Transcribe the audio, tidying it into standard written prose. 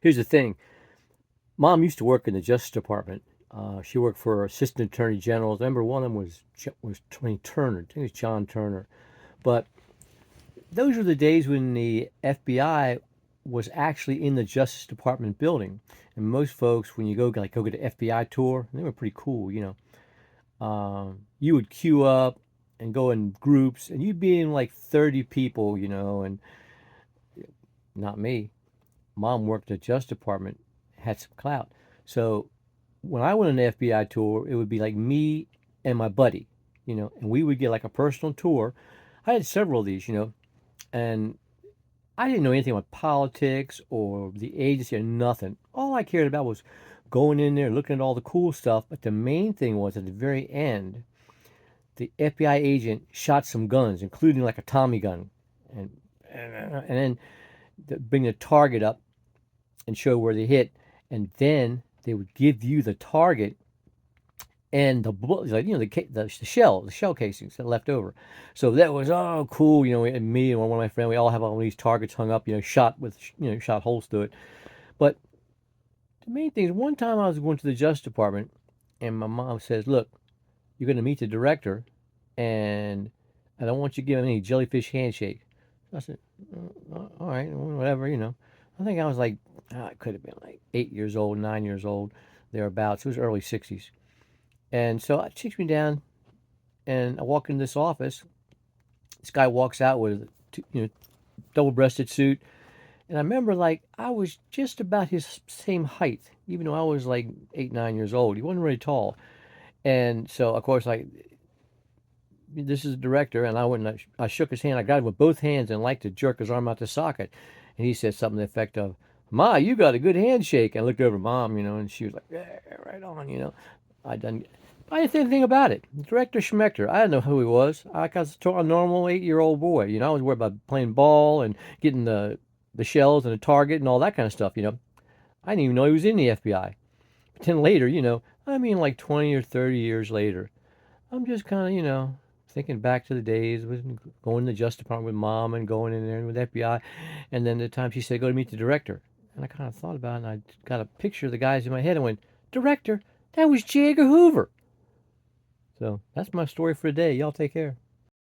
Here's the thing. Mom used to work in the Justice Department. She worked for Assistant Attorney Generals. I remember one of them was Tony Turner. I think it was John Turner. But those were the days when the FBI was actually in the Justice Department building. And most folks, when you go get an FBI tour, they were pretty cool. You would queue up and go in groups, and you'd be in like 30 people, and not me. Mom worked at the Justice Department, had some clout. So when I went on the FBI tour, it would be like me and my buddy, and we would get like a personal tour. I had several of these, and I didn't know anything about politics or the agency or nothing. All I cared about was going in there, looking at all the cool stuff. But the main thing was at the very end, the FBI agent shot some guns, including like a Tommy gun, and and then bring the target up and show where they hit, and then they would give you the target and the bullet, like the shell casings that left over. So that was cool, and me and one of my friends, we all have all these targets hung up, shot with shot holes through it. But the main thing is, one time I was going to the Justice Department, and my mom says, "Look, you're going to meet the director, and I don't want you to give him any jellyfish handshake." I said, "All right, whatever." I think I was like, I could have been like 8 years old, 9 years old, thereabouts. It was early 60s. And so it takes me down, and I walk in this office. This guy walks out with double-breasted suit, and I remember like I was just about his same height, even though I was like 8, 9 years old. He wasn't really tall, and so of course like this is the director, and I went and I shook his hand. I got him with both hands and liked to jerk his arm out the socket, and he said something to the effect of, "Ma, you got a good handshake." And I looked over at Mom, and she was like, "Yeah, right on." I done. I didn't think anything about it. Director Schmechter. I didn't know who he was. I was a normal 8-year-old boy. I was worried about playing ball and getting the shells and the target and all that kind of stuff. I didn't even know he was in the FBI. But then later, I mean, like 20 or 30 years later, I'm just kind of, thinking back to the days with going to the Justice Department with Mom and going in there with the FBI, and then the time she said go to meet the director, and I kind of thought about it, and I got a picture of the guys in my head and went, "Director, that was J Edgar Hoover." So that's my story for today. Y'all take care.